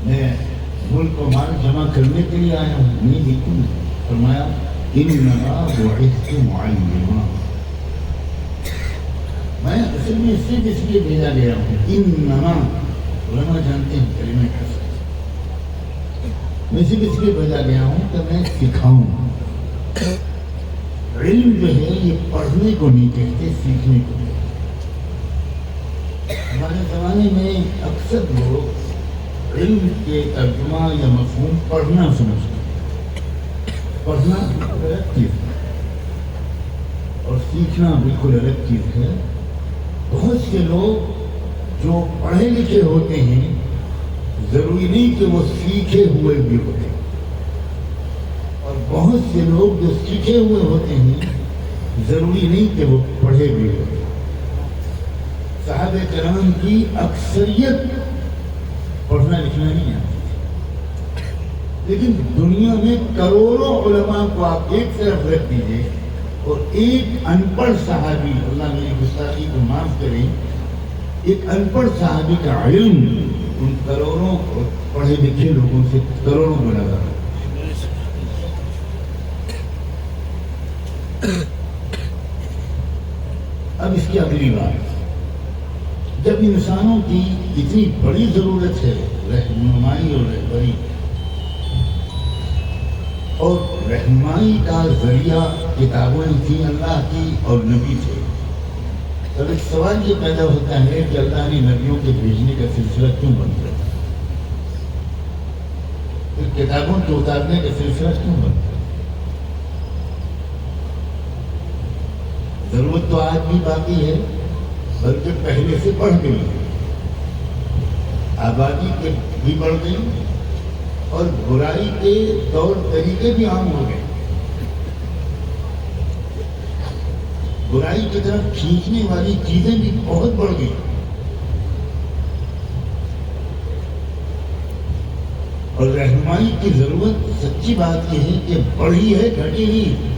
میں ملک و مال جمع کرنے کے لیے آیا ہوں، نہیں بالکل نہیں۔ فرمایا انما بعثت معلما، میں اصل میں صرف اس لیے بھیجا گیا ہوں، انما علماء جانتے ہیں کلمہ حسن، میں صرف اس لیے بھیجا گیا ہوں کہ میں سکھاؤں۔ علم جو ہے یہ پڑھنے کو نہیں کہتے، سیکھنے کو کہتے۔ ہمارے زمانے میں اکثر لوگ علم کے ترجمہ یا مفہوم پڑھنا سمجھتے ہیں، پڑھنا الگ چیز ہے اور سیکھنا بالکل الگ چیز ہے۔ بہت سے لوگ جو پڑھے لکھے ہوتے ہیں ضروری نہیں کہ وہ سیکھے ہوئے بھی ہوتے ہیں، اور بہت سے لوگ جو سیکھے ہوئے ہوتے ہیں ضروری نہیں کہ وہ پڑھے بھی ہوتے ہیں۔ صحابہ کرام کی اکثریت پڑھنا لکھنا نہیں آتی تھی، لیکن دنیا میں کروڑوں علماء کو آپ ایک طرف رکھ دیجیے اور ایک ان پڑھ صحابی، اللہ میری گستاخی کو معاف کریں، ایک ان پڑھ صحابی کا علم ان کروڑوں پڑھے لکھے لوگوں سے کروڑوں گنا زیادہ۔ اب اس کی اگلی بات، جب انسانوں کی اتنی بڑی ضرورت ہے رہنمائی اور رہبری، اور رہنمائی کا ذریعہ کتابیں تھیں اللہ کی اور نبی تھے، تب ایک سوال یہ پیدا ہوتا ہے کہ اللہ نے نبیوں کے بھیجنے کا سلسلہ کیوں بند کیا، پھر کتابوں کے اتارنے کا سلسلہ کیوں بند کیا؟ ضرورت تو آج بھی باقی ہے، بلکہ پہلے سے بڑھ گئی، آبادی کے بھی بڑھ گئی اور برائی کے طور طریقے بھی عام ہو گئے، برائی کی طرف کھینچنے والی چیزیں بھی بہت بڑھ گئی، اور رہنمائی کی ضرورت سچی بات یہ ہے کہ بڑھی ہے، گھٹی نہیں۔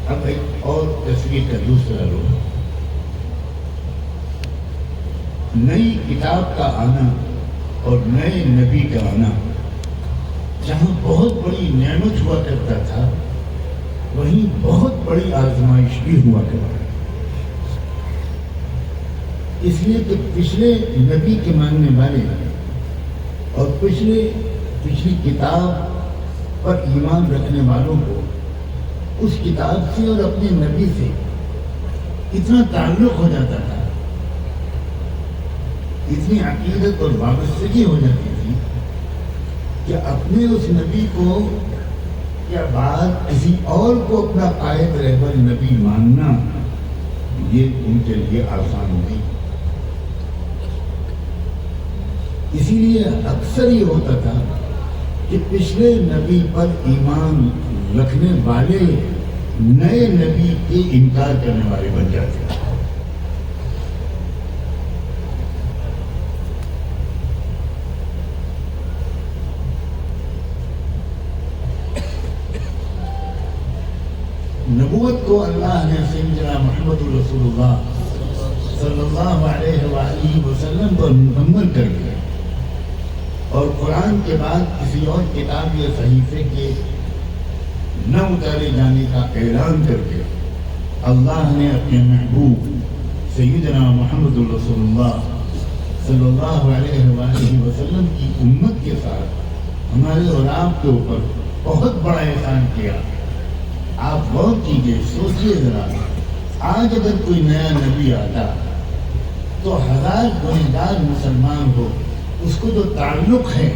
اب ایک اور تصویر کا دوسرا رخ، نئی کتاب کا آنا اور نئے نبی کا آنا، جہاں بہت بڑی نعمت ہوا کرتا تھا وہیں بہت بڑی آزمائش بھی ہوا کرتا تھا، اس لیے کہ پچھلے نبی کے ماننے والے اور پچھلی کتاب پر ایمان رکھنے والوں کو اس کتاب سے اور اپنے نبی سے اتنا تعلق ہو جاتا تھا، اتنی عقیدت اور وابستگی ہو جاتی تھی کہ اپنے اس نبی کو یا بعد کسی اور کو اپنا قائد رہبر نبی ماننا یہ ان کے لیے آسان نہیں۔ اسی لیے اکثر یہ ہوتا تھا کہ پچھلے نبی پر ایمان رکھنے والے نئے نبی کے انکار کرنے والے بن جاتے ہیں۔ نبوت کو اللہ نے سیدنا محمد رسول اللہ صلی اللہ علیہ وآلہ وسلم پر مکمل کر دیا، اور قرآن کے بعد کسی اور کتاب یا صحیفے کے نہ اتارے جانے کا اعلان کر کے اللہ نے اپنے محبوب سیدنا محمد رسول اللہ صلی اللہ علیہ وآلہ وسلم کی امت کے ساتھ ہمارے اور آپ کے اوپر بہت بڑا احسان کیا۔ آپ غور کیجیے، سوچیے ذرا، آج اگر کوئی نیا نبی آتا تو 1000 گنہگار مسلمان ہو، اس کو جو تعلق ہے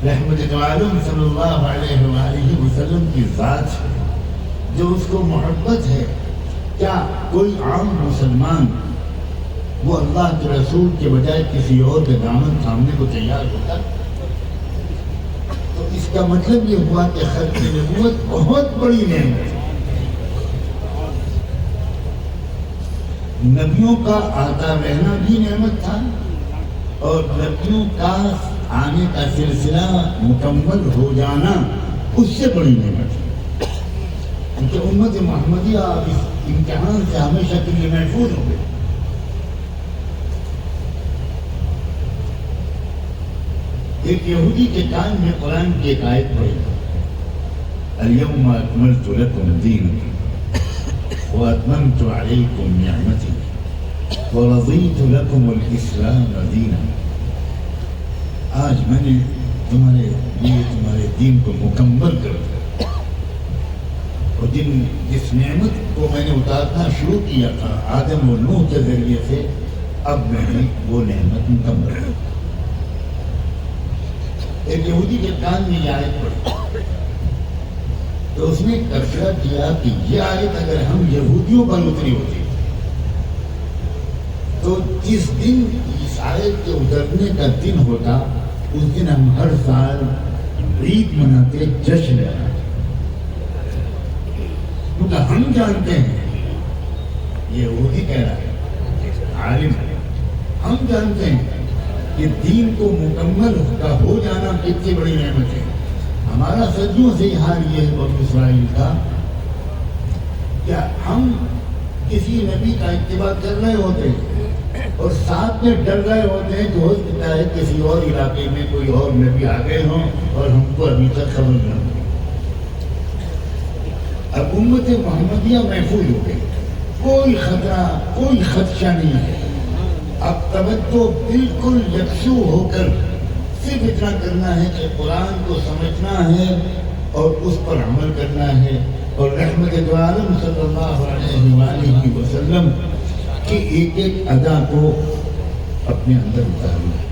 رحمت عالم صلی اللہ علیہ وآلہ وسلم کی ذات سے، جو اس کو محبت ہے، کیا کوئی عام مسلمان وہ اللہ کے رسول کے بجائے کسی اور کے دامن تھامنے کو تیار ہوتا؟ تو اس کا مطلب یہ ہوا کہ ختم نبوت بہت بڑی نعمت ہے۔ نبیوں کا آتا رہنا بھی نعمت تھا، اور نبیوں کا آنے کا سلسلہ مکمل ہو جانا اس سے بڑی نعمت ہے، کیونکہ امت محمدیہ اب اس امتحان سے ہمیشہ کے لیے محفوظ ہو گئی۔ ایک یہودی کے کان میں قرآن کی ایک آیت پڑھی، الیوم اکملت لکم دینکم واتممت علیکم نعمتی ورضیت لکم الاسلام دینا۔ آج میں نے تمہارے لیے تمہارے دین کو مکمل کر دیا، اور جس نعمت کو میں نے اتارنا شروع کیا تھا آدم و نوح کے ذریعے سے، اب میں نے وہ نعمت مکمل کر دی۔ ایک یہودی کے کان میں یہ آیت پڑھی تو اس نے تبصرہ کیا کہ یہ آیت اگر ہم یہودیوں پر اتری ہوتی تو جس دن اس آیت کے اترنے کا دن ہوتا اس دن ہم ہر سال عید مناتے، جشن مناتے، کیونکہ ہم جانتے ہیں، یہ یہودی کہہ رہا ہے، عالم ہے، ہم جانتے ہیں کہ دین کو مکمل کا ہو جانا کتنی بڑی نعمت ہے۔ ہمارا صدیوں سے حال یہ ہے بنی اسرائیل کا، کیا ہم کسی نبی کا اتباع کر رہے ہوتے اور ساتھ میں ڈر رہے ہوتے ہیں کہ ہو سکتا ہے کسی اور علاقے میں کوئی اور نبی آ گئے ہوں اور ہم کو ابھی تک خبر نہ ہو۔ اب امت محمدیہ محفوظ ہو گئی، کوئی خطرہ، کوئی خدشہ نہیں ہے۔ اب توجہ بالکل یکسو ہو کر صرف اتنا کرنا ہے کہ قرآن کو سمجھنا ہے اور اس پر عمل کرنا ہے، اور رحمت دو عالم صلی اللہ علیہ وآلہ وسلم کی ایک ایک ادا کو اپنے اندر اتارنا ہے۔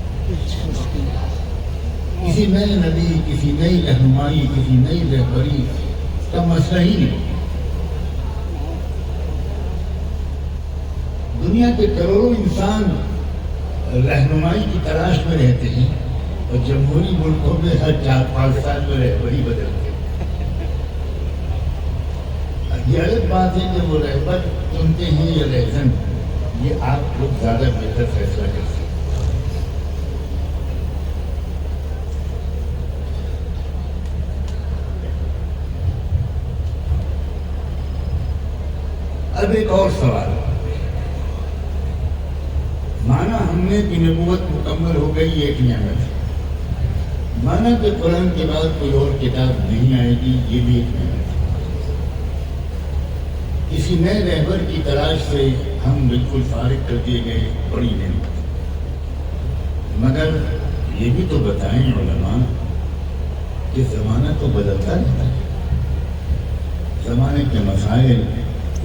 کسی نئے نبی، کسی نئی رہنمائی، کسی نئی رہبری کا مسئلہ ہی نہیں۔ دنیا کے کروڑوں انسان رہنمائی کی تلاش میں رہتے ہیں، اور جمہوری ملکوں میں ہر 4-5 سال میں رہبری بدلتے ہیں۔ یہ الگ بات ہے کہ وہ رہبر چنتے ہیں یا رہزن، یہ آپ لوگ زیادہ بہتر فیصلہ کر سکتے ہیں۔ اب ایک اور سوال، مانا ہم نے کہ نبوت مکمل ہو گئی، ایک نعمت ہے، مانا کہ قرآن کے بعد کوئی اور کتاب نہیں آئے گی، یہ بھی ایک نعمت ہے۔ کسی نئے رہبر کی تلاش سے ہم بالکل فارغ کر دیے گئے، بڑی نعمت۔ مگر یہ بھی تو بتائیں علماء کہ زمانہ تو بدلتا رہتا ہے، زمانے کے مسائل،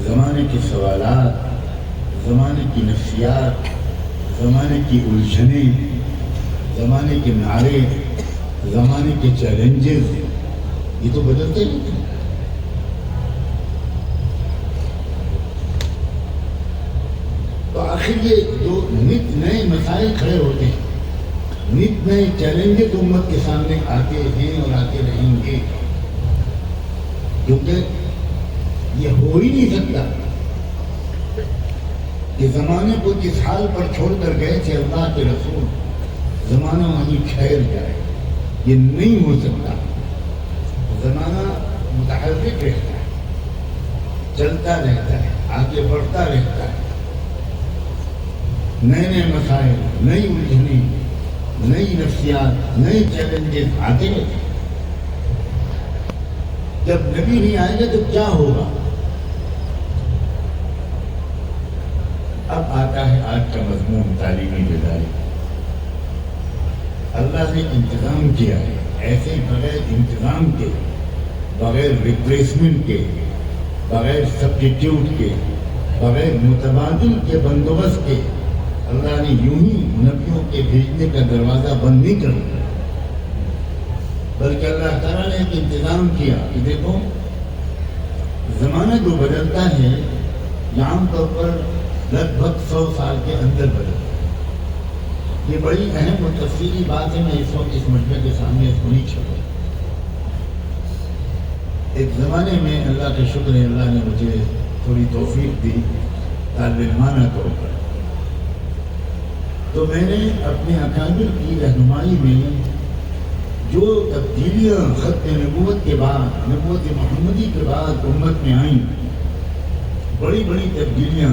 زمانے کے سوالات، زمانے کی نفسیات، زمانے کی الجھنیں، زمانے کے نعرے، زمانے کے چیلنجز، یہ تو بدلتے رہتے ہیں۔ تو آخر یہ جو نت نئے مسائل کھڑے ہوتے ہیں، نت نئے چیلنجز امت کے سامنے آتے ہیں اور آتے رہیں گے، کیونکہ یہ ہو ہی نہیں سکتا کہ زمانے کو جس حال پر چھوڑ کر گئے تھے اللہ کے رسول، زمانہ وہیں ٹھہر جائے، یہ نہیں ہو سکتا۔ زمانہ متحرک رہتا ہے، چلتا رہتا ہے، آگے بڑھتا رہتا ہے، نئے نئے مسائل، نئی الجھنیں، نئی نفسیات، نئے چیلنجز آتے رہتے ہیں۔ جب نبی نہیں آئے گا تو کیا ہوگا؟ اب آتا ہے آج کا مضمون، تعلیمی بیداری۔ اللہ نے انتظام کیا ہے، ایسے بغیر انتظام کے، بغیر ریپلیسمنٹ کے، بغیر سبسٹیٹیوٹ کے، بغیر متبادل کے بندوبست کے اللہ نے یوں ہی نبیوں کے بھیجنے کا دروازہ بند نہیں کر دیا، بلکہ اللہ تعالیٰ نے ایک انتظام کیا کہ دیکھو زمانہ جو بدلتا ہے یہ عام طور پر لگ بھگ 100 سال کے اندر بدلتا ہے۔ یہ بڑی اہم اور تفصیلی بات ہے، میں اس وقت اس مجمع کے سامنے اس کو نہیں چھوڑا۔ ایک زمانے میں اللہ کا شکر ہے، اللہ نے مجھے تھوڑی توفیق دی طالب علمانہ طور پر، تو میں نے اپنے اکابر کی رہنمائی میں جو تبدیلیاں ختم نبوت کے بعد، نبوت محمدی کے بعد امت میں آئیں، بڑی بڑی تبدیلیاں